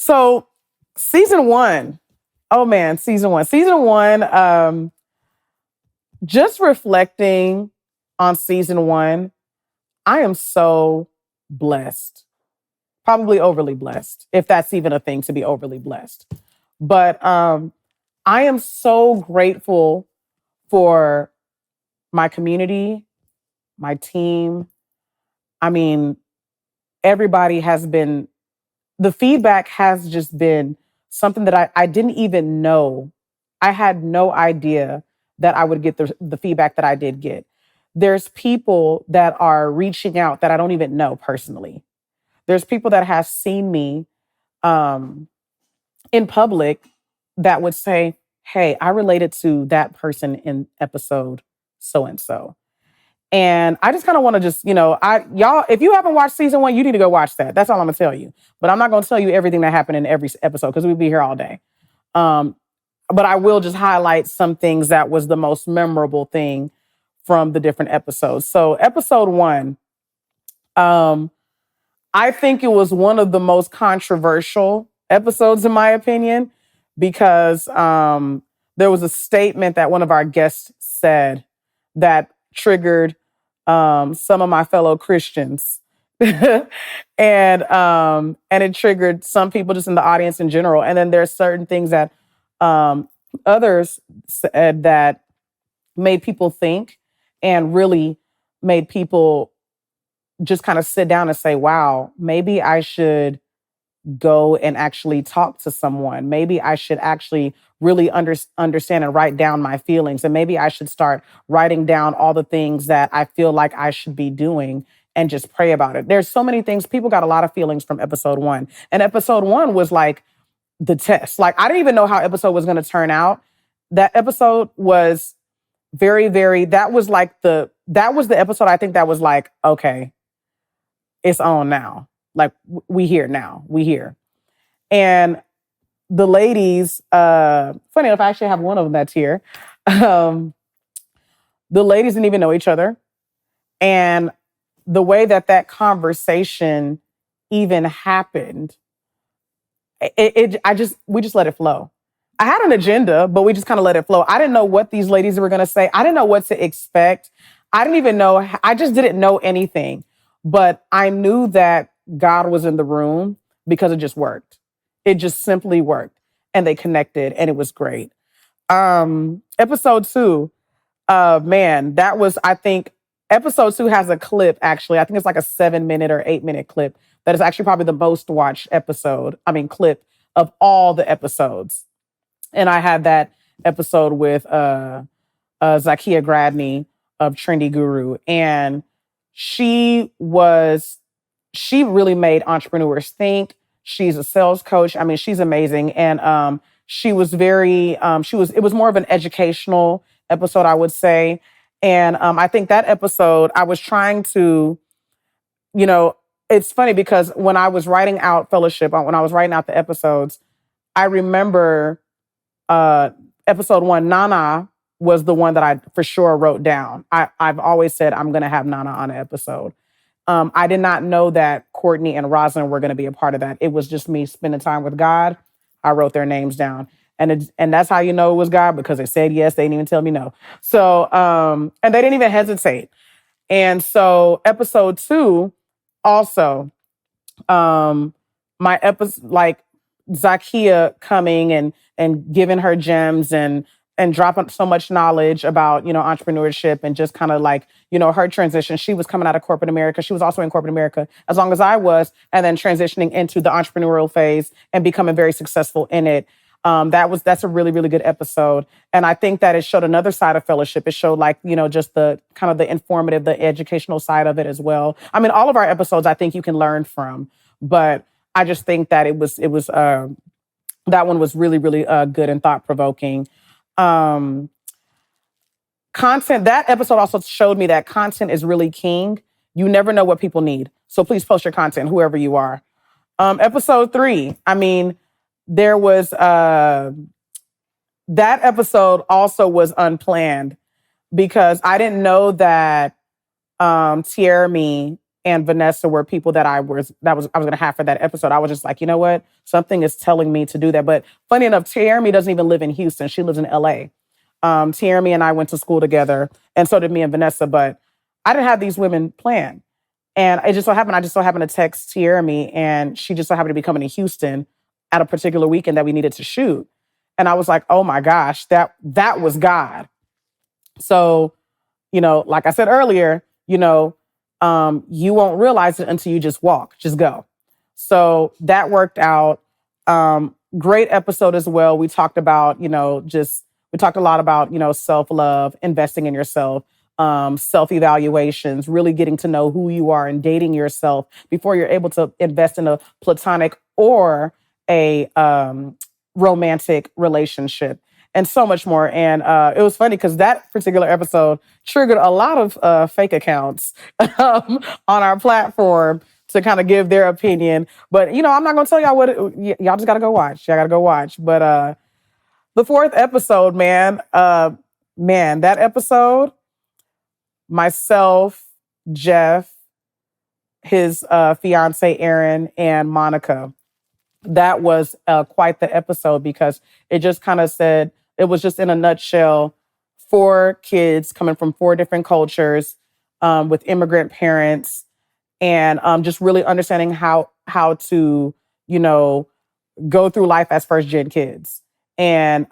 So season one, oh man, season one. Season one, just reflecting on season one, I am so blessed. Probably overly blessed, if that's even a thing to be overly blessed. But I am so grateful for my community, my team. I mean, everybody has been, the feedback has just been something that I didn't even know. I had no idea that I would get the feedback that I did get. There's people that are reaching out that I don't even know personally. There's people that have seen me um, in public that would say, hey, I related to that person in episode so and so. And I just kind of want to just, y'all, if you haven't watched season one, you need to go watch that. That's all I'm gonna tell you. But I'm not gonna tell you everything that happened in every episode because we'd be here all day. Um, but I will just highlight some things that was the most memorable thing from the different episodes. So episode one, I think it was one of the most controversial episodes, in my opinion, because there was a statement that one of our guests said that triggered some of my fellow Christians. And it triggered some people just in the audience in general. And then there's certain things that others said that made people think and really made people just kind of sit down and say, wow, maybe I should go and actually talk to someone. Maybe I should actually really understand and write down my feelings. And maybe I should start writing down all the things that I feel like I should be doing and just pray about it. There's so many things. People got a lot of feelings from episode one. And episode one was like the test. Like, I didn't even know how episode was going to turn out. That episode was very, very, that was the episode I think that was like, okay, it's on now. Like, we here now. We here. And the ladies, funny enough, I actually have one of them that's here. The ladies didn't even know each other. And the way that conversation even happened, we just let it flow. I had an agenda, but we just kind of let it flow. I didn't know what these ladies were going to say. I didn't know what to expect. I didn't even know. I just didn't know anything. But I knew that God was in the room because it just worked. It just simply worked. And they connected and it was great. Episode two, man, that was, I think, episode two has a clip, actually. I think it's like a 7-minute or 8-minute clip that is actually probably the most watched clip of all the episodes. And I had that episode with Zakia Gradney of Trendy Guru. And she really made entrepreneurs think. She's a sales coach. I mean, she's amazing. And she was it was more of an educational episode, I would say. And I think that episode, I was trying to, it's funny because when I was writing out Fellowship, when I was writing out the episodes, I remember episode one, Nana was the one that I for sure wrote down. I've always said I'm going to have Nana on an episode. I did not know that Courtney and Rosalind were going to be a part of that. It was just me spending time with God. I wrote their names down. And that's how you know it was God, because they said yes. They didn't even tell me no. So, and they didn't even hesitate. And so episode two, also, my episode, like Zakia coming and giving her gems and dropping so much knowledge about, entrepreneurship and just kind of like, her transition. She was coming out of corporate America. She was also in corporate America as long as I was, and then transitioning into the entrepreneurial phase and becoming very successful in it. That's a really, really good episode. And I think that it showed another side of Fellowship. It showed like, just the kind of the informative, the educational side of it as well. I mean, all of our episodes, I think you can learn from, but I just think that it was that one was really, really good and thought-provoking. Content, that episode also showed me that content is really king. You never know what people need. So please post your content, whoever you are. Episode 3, I mean, there was, that episode also was unplanned because I didn't know that Tiermi and Vanessa were people that I was going to have for that episode. I was just like, you know what? Something is telling me to do that. But funny enough, Tierney doesn't even live in Houston. She lives in LA. Tierney and I went to school together, and so did me and Vanessa. But I didn't have these women planned. And it just so happened, I just so happened to text Tierney, and she just so happened to be coming to Houston at a particular weekend that we needed to shoot. And I was like, oh my gosh, that was God. So, like I said earlier, you won't realize it until you just walk, just go. So that worked out. Great episode as well. We talked about, we talked a lot about, self-love, investing in yourself, self-evaluations, really getting to know who you are and dating yourself before you're able to invest in a platonic or a romantic relationship, and so much more. And it was funny because that particular episode triggered a lot of fake accounts on our platform to kind of give their opinion. But, I'm not going to tell y'all y'all just got to go watch. Y'all got to go watch. But the fourth episode, man, that episode, myself, Jeff, his fiance, Erin, and Monica, that was quite the episode because it just kind of said, it was just in a nutshell, 4 kids coming from 4 different cultures with immigrant parents, and just really understanding how to, go through life as first gen kids, and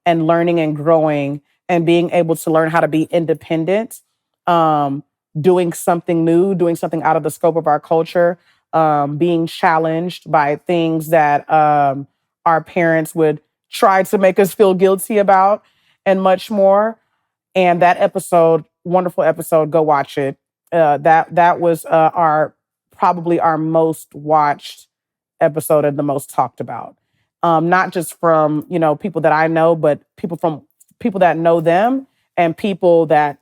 learning and growing and being able to learn how to be independent, doing something new, doing something out of the scope of our culture, being challenged by things that our parents would try to make us feel guilty about, and much more. And that episode, wonderful episode, go watch it. That was probably our most watched episode and the most talked about. Not just from people that I know, but people that know them, and people that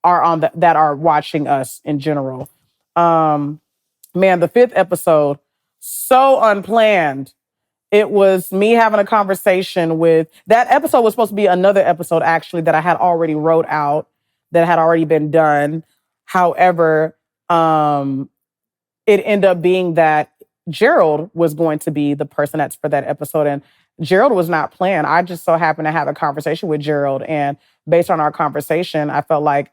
are that are watching us in general. Man, the 5th episode, so unplanned. It was me having a conversation with, that episode was supposed to be another episode actually that I had already wrote out, that had already been done. However, it ended up being that Gerald was going to be the person that's for that episode. And Gerald was not planned. I just so happened to have a conversation with Gerald. And based on our conversation, I felt like,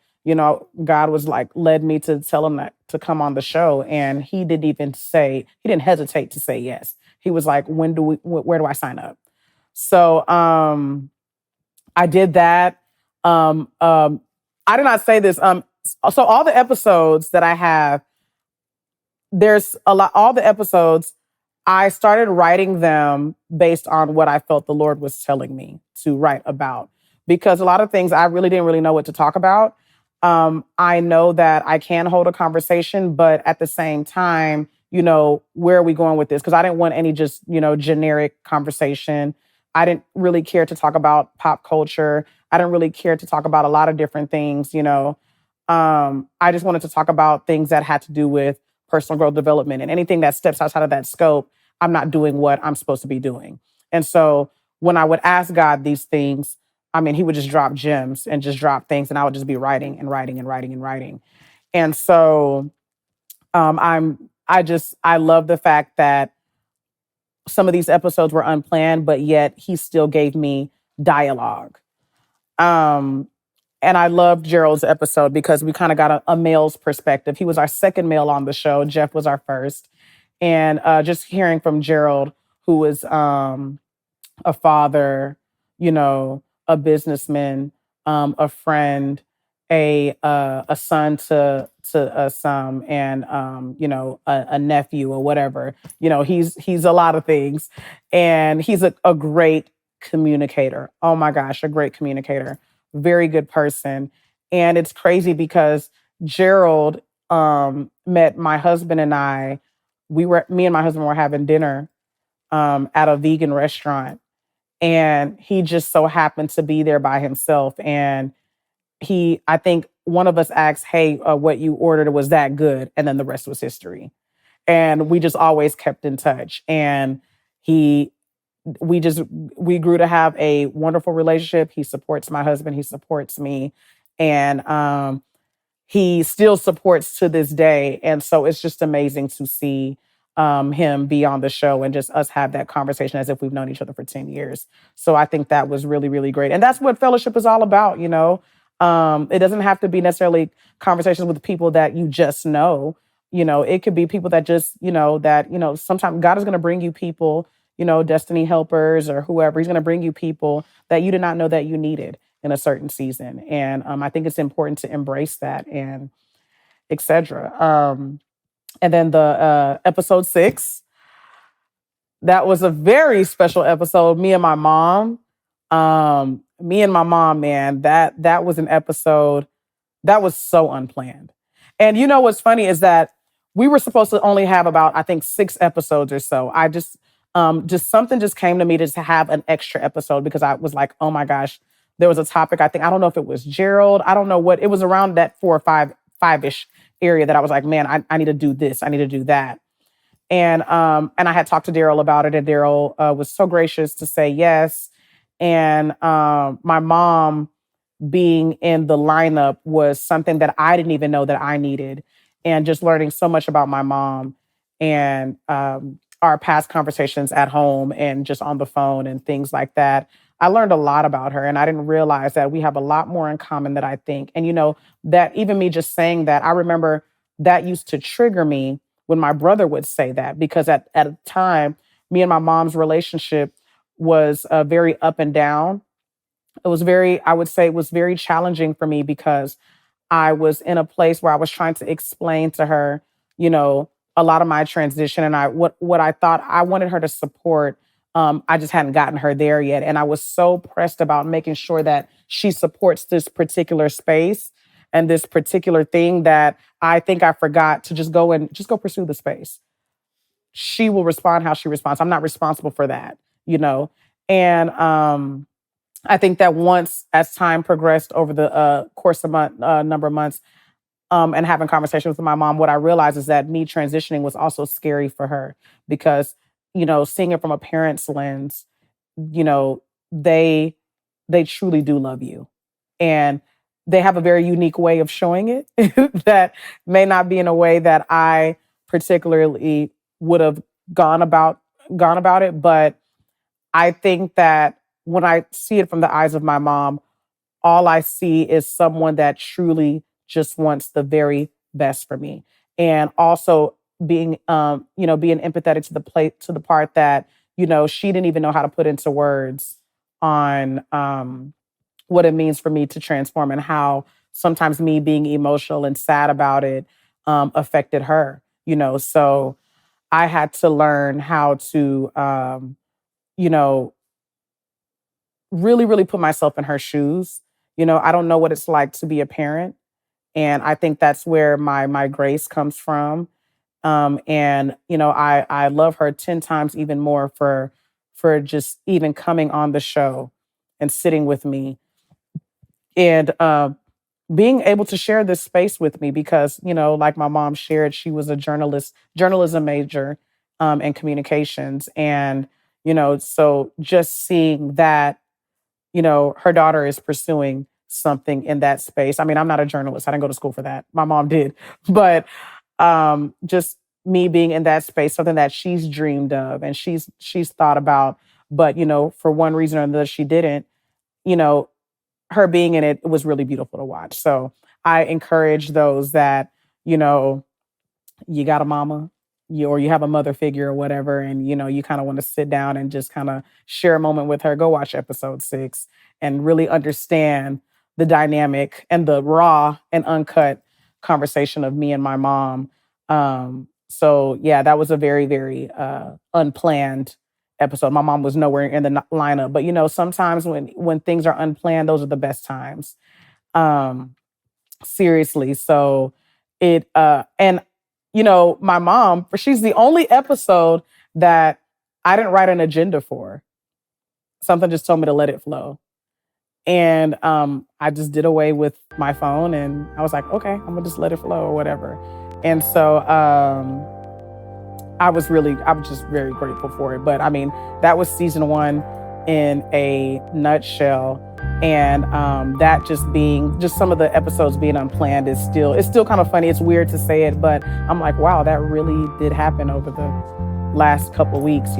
God was like, led me to tell him that to come on the show. And he didn't hesitate to say yes. He was like, where do I sign up? So I did that. I did not say this. So all the episodes that I have, all the episodes, I started writing them based on what I felt the Lord was telling me to write about. Because a lot of things I really didn't really know what to talk about. I know that I can hold a conversation, but at the same time, where are we going with this? Because I didn't want any just, generic conversation. I didn't really care to talk about pop culture. I didn't really care to talk about a lot of different things, I just wanted to talk about things that had to do with personal growth development, and anything that steps outside of that scope, I'm not doing what I'm supposed to be doing. And so when I would ask God these things, he would just drop gems and just drop things, and I would just be writing and writing and writing and writing. And so I love the fact that some of these episodes were unplanned, but yet he still gave me dialogue. And I loved Gerald's episode because we kind of got a male's perspective. He was our second male on the show. Jeff was our first. And just hearing from Gerald, who was a father, a businessman, a friend, a son to some, and a nephew or whatever. He's a lot of things, and he's a great communicator. Oh my gosh, a great communicator. Very good person. And it's crazy because Gerald met my husband and I. Me and my husband were having dinner at a vegan restaurant, and he just so happened to be there by himself. And I think one of us asked, hey, what you ordered, was that good? And then the rest was history. And we just always kept in touch. And we grew to have a wonderful relationship. He supports my husband. He supports me. And he still supports to this day. And so it's just amazing to see him be on the show and just us have that conversation as if we've known each other for 10 years. So I think that was really, really great. And that's what fellowship is all about, you know. It doesn't have to be necessarily conversations with people that you just know. You know, it could be people that just, sometimes God is going to bring you people, destiny helpers or whoever. He's going to bring you people that you did not know that you needed in a certain season. And I think it's important to embrace that and etc. And then the episode 6, that was a very special episode. Me and my mom, man, that was an episode that was so unplanned. And you know what's funny is that we were supposed to only have about, I think, 6 episodes or so. I just something just came to me to have an extra episode because I was like, oh my gosh, there was a topic. I don't know if it was Gerald. I don't know what, it was around that 4 or 5-ish area that I was like, man, I need to do this. I need to do that. And I had talked to Daryl about it, and Daryl was so gracious to say yes. And my mom being in the lineup was something that I didn't even know that I needed. And just learning so much about my mom and our past conversations at home and just on the phone and things like that. I learned a lot about her, and I didn't realize that we have a lot more in common than I think. And, that even me just saying that, I remember that used to trigger me when my brother would say that, because at a time, me and my mom's relationship was very up and down. I would say it was very challenging for me because I was in a place where I was trying to explain to her, a lot of my transition, and what I thought I wanted her to support. I just hadn't gotten her there yet. And I was so pressed about making sure that she supports this particular space and this particular thing that I think I forgot to just go pursue the space. She will respond how she responds. I'm not responsible for that, And I think that once, as time progressed over the course of number of months, and having conversations with my mom, what I realized is that me transitioning was also scary for her because, seeing it from a parent's lens, they truly do love you. And they have a very unique way of showing it that may not be in a way that I particularly would have gone about it. But I think that when I see it from the eyes of my mom, all I see is someone that truly just wants the very best for me. And also being empathetic to the part that, she didn't even know how to put into words on what it means for me to transform and how sometimes me being emotional and sad about it affected her, So I had to learn how to, really, really put myself in her shoes. I don't know what it's like to be a parent. And I think that's where my grace comes from. And, I love her 10 times even more for just even coming on the show and sitting with me and being able to share this space with me because, like my mom shared, she was a journalism major in communications. And, so just seeing that, her daughter is pursuing something in that space. I mean, I'm not a journalist. I didn't go to school for that. My mom did. But just me being in that space, something that she's dreamed of and she's thought about, but, for one reason or another, she didn't, her being in it was really beautiful to watch. So I encourage those that, you got a mama, or you have a mother figure or whatever, and, you kind of want to sit down and just kind of share a moment with her, go watch episode 6 and really understand the dynamic and the raw and uncut conversation of me and my mom. So yeah, that was a very, very unplanned episode. My mom was nowhere in the lineup, but sometimes when things are unplanned, those are the best times. Seriously. So and my mom, she's the only episode that I didn't write an agenda for. Something just told me to let it flow. And I just did away with my phone and I was like, okay, I'm gonna just let it flow or whatever. And so I was just very grateful for it. But I mean, that was season 1 in a nutshell. And that just some of the episodes being unplanned it's still kind of funny. It's weird to say it, but I'm like, wow, that really did happen over the last couple weeks,